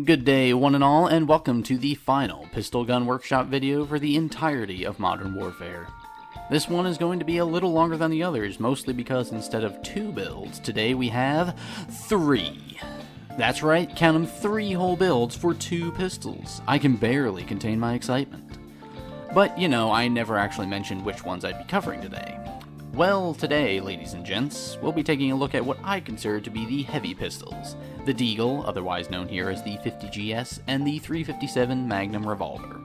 Good day, one and all, and welcome to the final Pistol Gun Workshop video for the entirety of Modern Warfare. This one is going to be a little longer than the others, mostly because instead of 2 builds, today we have 3. That's right, count them, 3 whole builds for 2 pistols. I can barely contain my excitement. But, you know, I never actually mentioned which ones I'd be covering today. Well, today, ladies and gents, we'll be taking a look at what I consider to be the heavy pistols, the Deagle, otherwise known here as the 50 GS, and the 357 Magnum Revolver.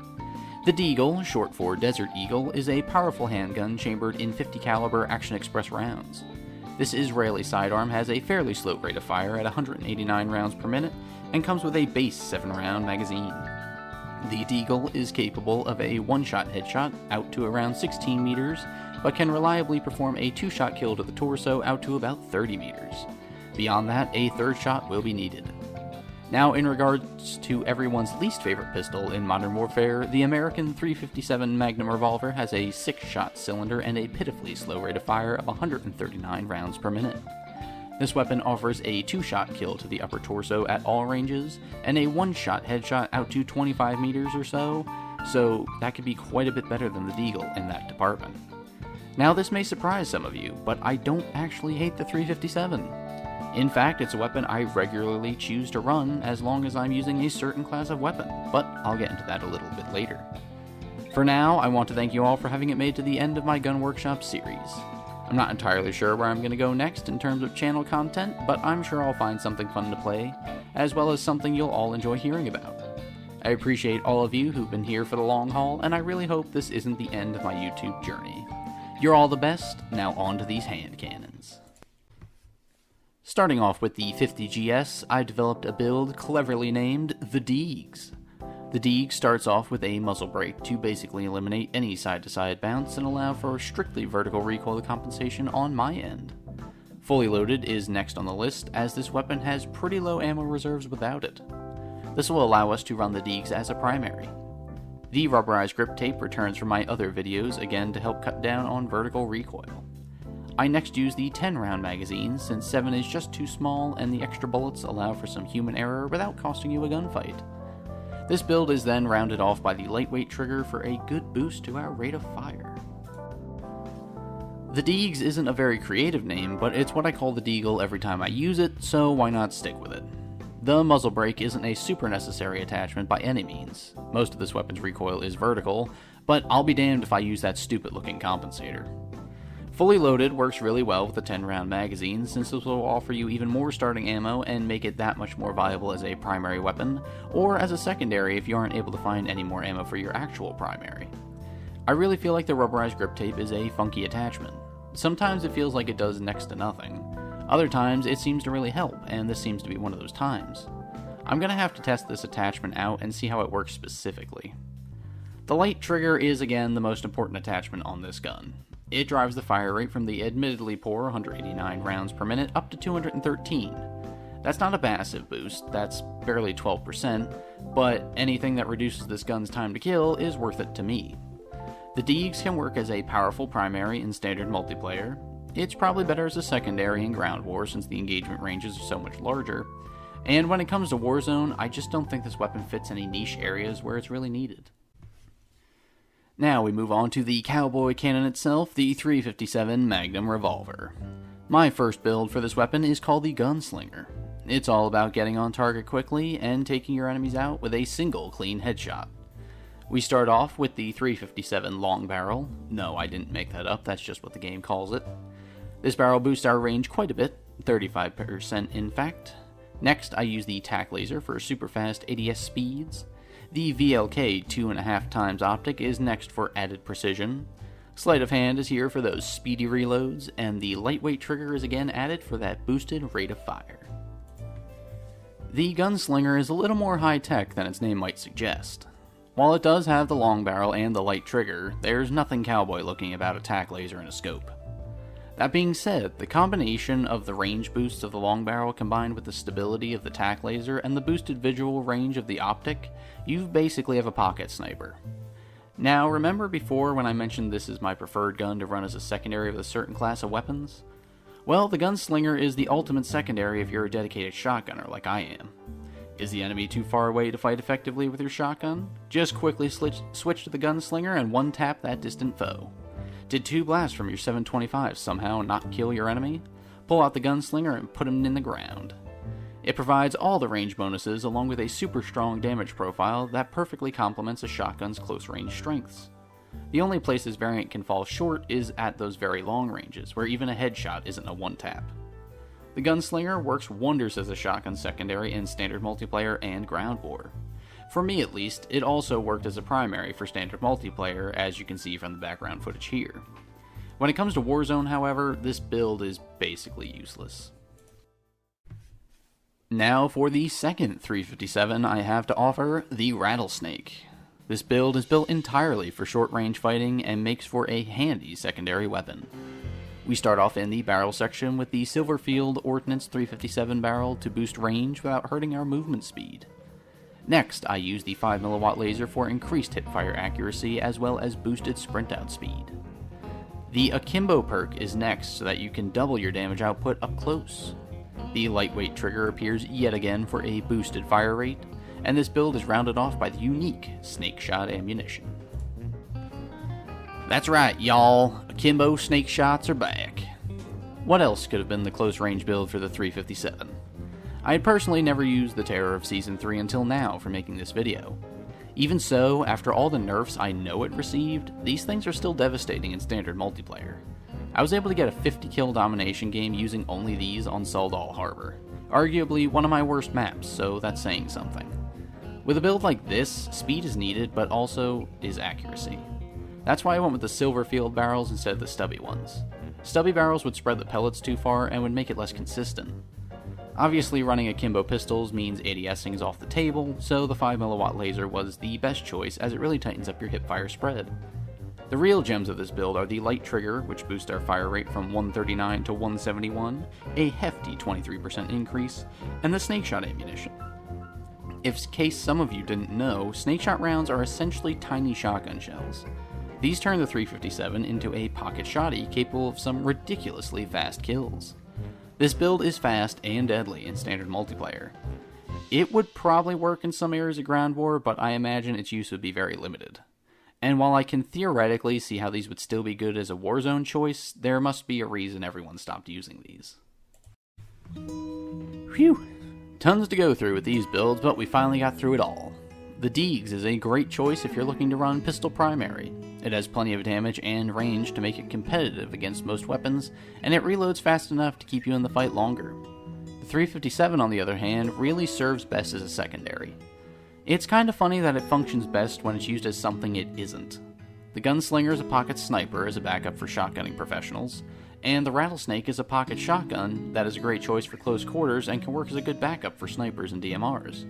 The Deagle, short for Desert Eagle, is a powerful handgun chambered in 50 caliber Action Express rounds. This Israeli sidearm has a fairly slow rate of fire at 189 rounds per minute, and comes with a base 7-round magazine. The Deagle is capable of a one-shot headshot out to around 16 meters, but can reliably perform a 2-shot kill to the torso out to about 30 meters. Beyond that, a 3rd shot will be needed. Now, in regards to everyone's least favorite pistol in Modern Warfare, the American 357 Magnum Revolver has a 6-shot cylinder and a pitifully slow rate of fire of 139 rounds per minute. This weapon offers a 2-shot kill to the upper torso at all ranges, and a 1-shot headshot out to 25 meters or so that could be quite a bit better than the Deagle in that department. Now, this may surprise some of you, but I don't actually hate the 357. In fact, it's a weapon I regularly choose to run as long as I'm using a certain class of weapon, but I'll get into that a little bit later. For now, I want to thank you all for having it made to the end of my Gun Workshop series. I'm not entirely sure where I'm going to go next in terms of channel content, but I'm sure I'll find something fun to play, as well as something you'll all enjoy hearing about. I appreciate all of you who've been here for the long haul, and I really hope this isn't the end of my YouTube journey. You're all the best, now on to these hand cannons. Starting off with the 50 GS, I developed a build cleverly named the Deags. The Deag starts off with a muzzle brake to basically eliminate any side-to-side bounce and allow for strictly vertical recoil compensation on my end. Fully loaded is next on the list, as this weapon has pretty low ammo reserves without it. This will allow us to run the Deags as a primary. The rubberized grip tape returns from my other videos, again to help cut down on vertical recoil. I next use the 10-round magazine, since 7 is just too small and the extra bullets allow for some human error without costing you a gunfight. This build is then rounded off by the lightweight trigger for a good boost to our rate of fire. The Deags isn't a very creative name, but it's what I call the Deagle every time I use it, so why not stick with it? The muzzle brake isn't a super necessary attachment by any means. Most of this weapon's recoil is vertical, but I'll be damned if I use that stupid looking compensator. Fully loaded works really well with the 10-round magazine, since this will offer you even more starting ammo and make it that much more viable as a primary weapon, or as a secondary if you aren't able to find any more ammo for your actual primary. I really feel like the rubberized grip tape is a funky attachment. Sometimes it feels like it does next to nothing. Other times it seems to really help, and this seems to be one of those times. I'm going to have to test this attachment out and see how it works specifically. The light trigger is again the most important attachment on this gun. It drives the fire rate from the admittedly poor 189 rounds per minute up to 213. That's not a massive boost, that's barely 12%, but anything that reduces this gun's time to kill is worth it to me. The Deags can work as a powerful primary in standard multiplayer. It's probably better as a secondary in ground war since the engagement ranges are so much larger. And when it comes to Warzone, I just don't think this weapon fits any niche areas where it's really needed. Now we move on to the cowboy cannon itself, the 357 Magnum Revolver. My first build for this weapon is called the Gunslinger. It's all about getting on target quickly and taking your enemies out with a single clean headshot. We start off with the 357 long barrel. No, I didn't make that up, that's just what the game calls it. This barrel boosts our range quite a bit, 35% in fact. Next, I use the tack laser for super fast ADS speeds. The VLK 2.5 times optic is next for added precision. Sleight of hand is here for those speedy reloads, and the lightweight trigger is again added for that boosted rate of fire. The Gunslinger is a little more high-tech than its name might suggest. While it does have the long barrel and the light trigger, there's nothing cowboy-looking about a tack laser and a scope. That being said, the combination of the range boosts of the long barrel combined with the stability of the tack laser and the boosted visual range of the optic, you basically have a pocket sniper. Now, remember before when I mentioned this is my preferred gun to run as a secondary of a certain class of weapons? Well, the Gunslinger is the ultimate secondary if you're a dedicated shotgunner like I am. Is the enemy too far away to fight effectively with your shotgun? Just quickly switch to the gunslinger and one-tap that distant foe. Did 2 blasts from your 725 somehow not kill your enemy? Pull out the gunslinger and put him in the ground. It provides all the range bonuses along with a super strong damage profile that perfectly complements a shotgun's close range strengths. The only place this variant can fall short is at those very long ranges, where even a headshot isn't a one-tap. The gunslinger works wonders as a shotgun secondary in standard multiplayer and ground war. For me at least, it also worked as a primary for standard multiplayer, as you can see from the background footage here. When it comes to Warzone, however, this build is basically useless. Now for the second 357 I have to offer, the Rattlesnake. This build is built entirely for short-range fighting and makes for a handy secondary weapon. We start off in the barrel section with the Silverfield Ordnance 357 barrel to boost range without hurting our movement speed. Next, I use the 5mm laser for increased hipfire accuracy as well as boosted sprint out speed. The Akimbo perk is next so that you can double your damage output up close. The lightweight trigger appears yet again for a boosted fire rate, and this build is rounded off by the unique Snakeshot ammunition. That's right, y'all, Akimbo Snakeshots are back. What else could have been the close range build for the 357? I had personally never used the Terror of Season 3 until now for making this video. Even so, after all the nerfs I know it received, these things are still devastating in standard multiplayer. I was able to get a 50-kill domination game using only these on Seldal Harbor, arguably one of my worst maps, so that's saying something. With a build like this, speed is needed, but also is accuracy. That's why I went with the Silverfield barrels instead of the stubby ones. Stubby barrels would spread the pellets too far and would make it less consistent. Obviously, running Akimbo pistols means ADSing is off the table, so the 5mm laser was the best choice as it really tightens up your hipfire spread. The real gems of this build are the light trigger, which boosts our fire rate from 139 to 171, a hefty 23% increase, and the Snakeshot ammunition. In case some of you didn't know, Snakeshot rounds are essentially tiny shotgun shells. These turn the 357 into a pocket shotty capable of some ridiculously fast kills. This build is fast and deadly in standard multiplayer. It would probably work in some areas of ground war, but I imagine its use would be very limited. And while I can theoretically see how these would still be good as a Warzone choice, there must be a reason everyone stopped using these. Phew! Tons to go through with these builds, but we finally got through it all. The Deegs is a great choice if you're looking to run pistol primary. It has plenty of damage and range to make it competitive against most weapons, and it reloads fast enough to keep you in the fight longer. The 357, on the other hand, really serves best as a secondary. It's kinda funny that it functions best when it's used as something it isn't. The Gunslinger is a pocket sniper as a backup for shotgunning professionals, and the Rattlesnake is a pocket shotgun that is a great choice for close quarters and can work as a good backup for snipers and DMRs.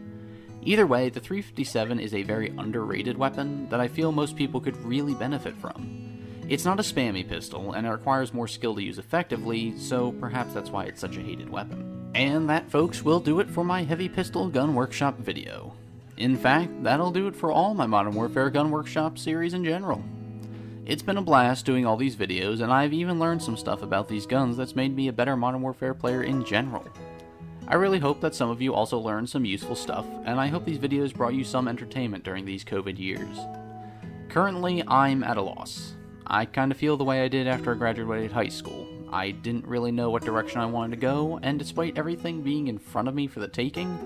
Either way, the 357 is a very underrated weapon that I feel most people could really benefit from. It's not a spammy pistol, and it requires more skill to use effectively, so perhaps that's why it's such a hated weapon. And that, folks, will do it for my Heavy Pistol Gun Workshop video. In fact, that'll do it for all my Modern Warfare Gun Workshop series in general. It's been a blast doing all these videos, and I've even learned some stuff about these guns that's made me a better Modern Warfare player in general. I really hope that some of you also learned some useful stuff, and I hope these videos brought you some entertainment during these COVID years. Currently, I'm at a loss. I kinda feel the way I did after I graduated high school. I didn't really know what direction I wanted to go, and despite everything being in front of me for the taking,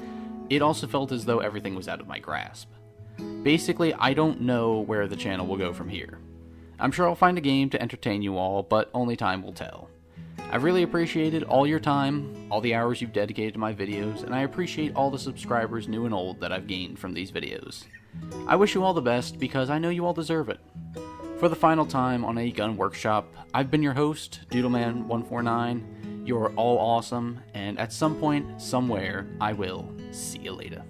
it also felt as though everything was out of my grasp. Basically, I don't know where the channel will go from here. I'm sure I'll find a game to entertain you all, but only time will tell. I've really appreciated all your time, all the hours you've dedicated to my videos, and I appreciate all the subscribers new and old that I've gained from these videos. I wish you all the best because I know you all deserve it. For the final time on a gun workshop, I've been your host, Doodleman149. You're all awesome, and at some point, somewhere, I will see you later.